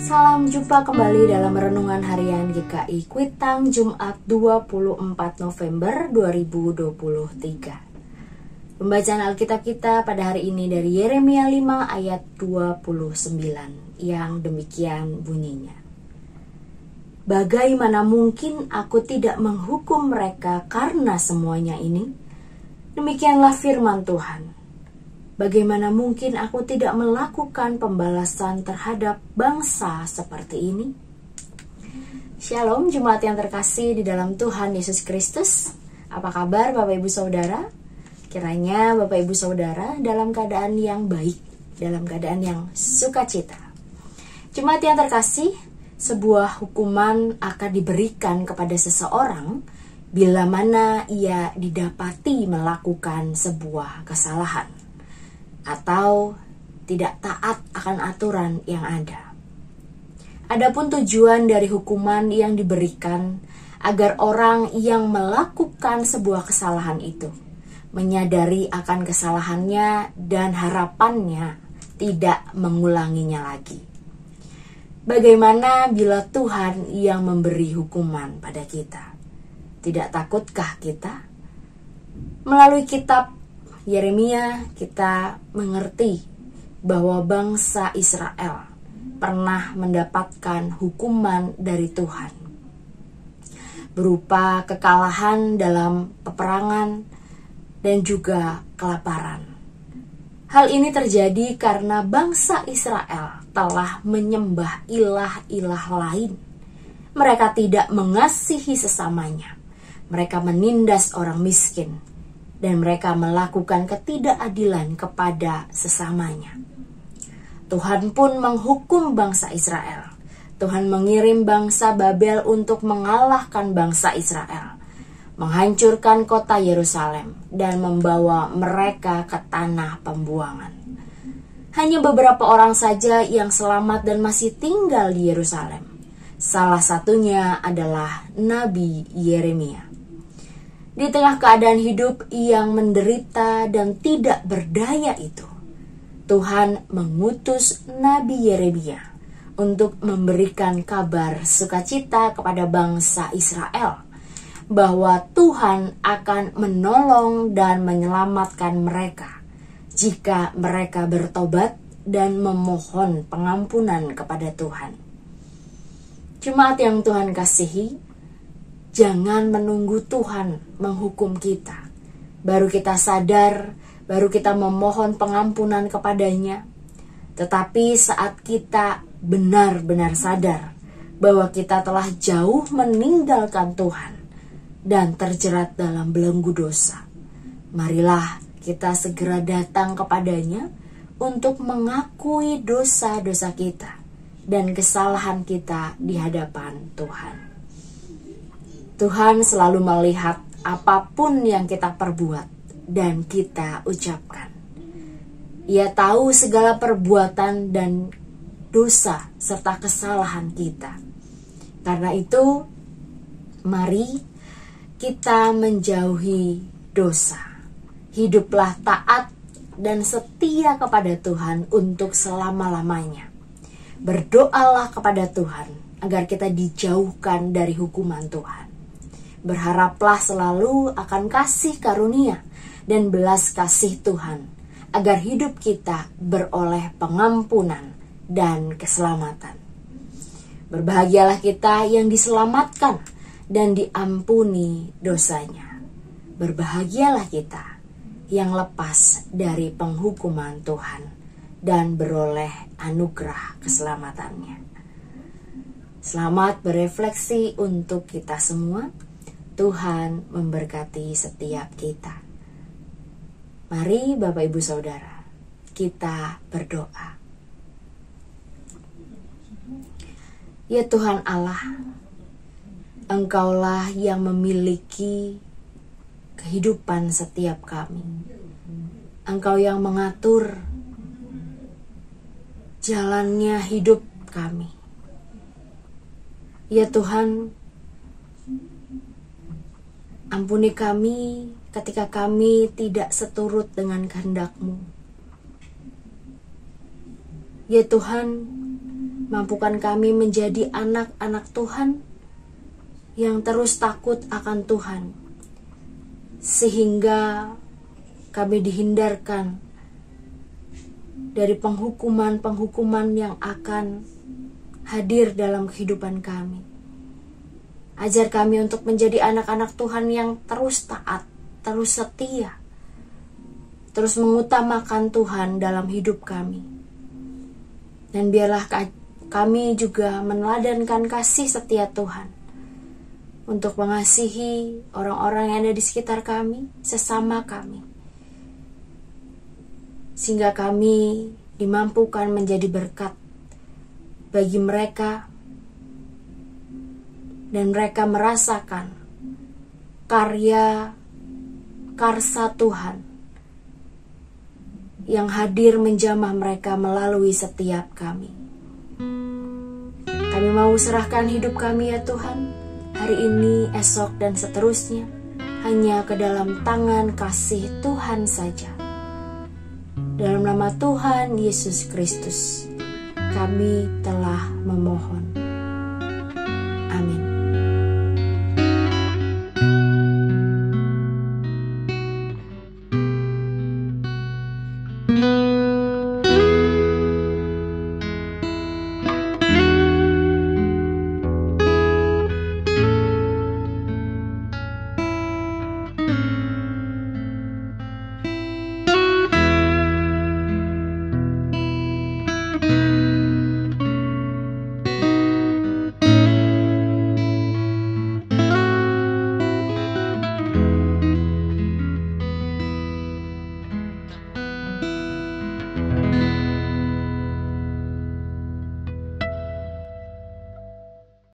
Salam jumpa kembali dalam Renungan Harian GKI Kuitang Jumat 24 November 2023. Pembacaan Alkitab kita pada hari ini dari Yeremia 5 ayat 29 yang demikian bunyinya. Bagaimana mungkin aku tidak menghukum mereka karena semuanya ini? Demikianlah firman Tuhan. Bagaimana mungkin aku tidak melakukan pembalasan terhadap bangsa seperti ini? Shalom jemaat yang terkasih di dalam Tuhan Yesus Kristus. Apa kabar Bapak Ibu Saudara? Kiranya Bapak Ibu Saudara dalam keadaan yang baik, dalam keadaan yang sukacita. Jemaat yang terkasih, sebuah hukuman akan diberikan kepada seseorang bila mana ia didapati melakukan sebuah kesalahan atau tidak taat akan aturan yang ada. Adapun tujuan dari hukuman yang diberikan agar orang yang melakukan sebuah kesalahan itu menyadari akan kesalahannya dan harapannya tidak mengulanginya lagi. Bagaimana bila Tuhan yang memberi hukuman pada kita? Tidak takutkah kita? Melalui kitab Yeremia kita mengerti bahwa bangsa Israel pernah mendapatkan hukuman dari Tuhan berupa kekalahan dalam peperangan dan juga kelaparan. Hal ini terjadi karena bangsa Israel telah menyembah ilah-ilah lain. Mereka tidak mengasihi sesamanya. Mereka menindas orang miskin. Dan mereka melakukan ketidakadilan kepada sesamanya. Tuhan pun menghukum bangsa Israel. Tuhan mengirim bangsa Babel untuk mengalahkan bangsa Israel, menghancurkan kota Yerusalem, dan membawa mereka ke tanah pembuangan. Hanya beberapa orang saja yang selamat dan masih tinggal di Yerusalem. Salah satunya adalah Nabi Yeremia. Di tengah keadaan hidup yang menderita dan tidak berdaya itu, Tuhan mengutus Nabi Yeremia untuk memberikan kabar sukacita kepada bangsa Israel bahwa Tuhan akan menolong dan menyelamatkan mereka jika mereka bertobat dan memohon pengampunan kepada Tuhan. Jemaat yang Tuhan kasihi, jangan menunggu Tuhan menghukum kita, baru kita sadar, baru kita memohon pengampunan kepadanya. Tetapi saat kita benar-benar sadar bahwa kita telah jauh meninggalkan Tuhan dan terjerat dalam belenggu dosa, marilah kita segera datang kepadanya untuk mengakui dosa-dosa kita dan kesalahan kita di hadapan Tuhan. Tuhan selalu melihat apapun yang kita perbuat dan kita ucapkan. Ia tahu segala perbuatan dan dosa serta kesalahan kita. Karena itu, mari kita menjauhi dosa. Hiduplah taat dan setia kepada Tuhan untuk selama-lamanya. Berdoalah kepada Tuhan agar kita dijauhkan dari hukuman Tuhan. Berharaplah selalu akan kasih karunia dan belas kasih Tuhan, agar hidup kita beroleh pengampunan dan keselamatan. Berbahagialah kita yang diselamatkan dan diampuni dosanya. Berbahagialah kita yang lepas dari penghukuman Tuhan dan beroleh anugerah keselamatannya. Selamat berefleksi untuk kita semua. Tuhan memberkati setiap kita. Mari Bapak Ibu Saudara, kita berdoa. Ya Tuhan Allah, Engkaulah yang memiliki kehidupan setiap kami. Engkau yang mengatur jalannya hidup kami. Ya Tuhan, ampuni kami ketika kami tidak seturut dengan kehendak-Mu. Ya Tuhan, Mampukan kami menjadi anak-anak Tuhan yang terus takut akan Tuhan, sehingga kami dihindarkan dari penghukuman-penghukuman yang akan hadir dalam kehidupan kami. Ajar kami untuk menjadi anak-anak Tuhan yang terus taat, terus setia, terus mengutamakan Tuhan dalam hidup kami. Dan biarlah kami juga meneladankan kasih setia Tuhan untuk mengasihi orang-orang yang ada di sekitar kami, sesama kami, sehingga kami dimampukan menjadi berkat bagi mereka dan mereka merasakan karsa Tuhan yang hadir menjamah mereka melalui setiap kami. Kami mau serahkan hidup kami ya Tuhan, hari ini, esok, dan seterusnya, hanya ke dalam tangan kasih Tuhan saja. Dalam nama Tuhan Yesus Kristus, kami telah memohon. Amin.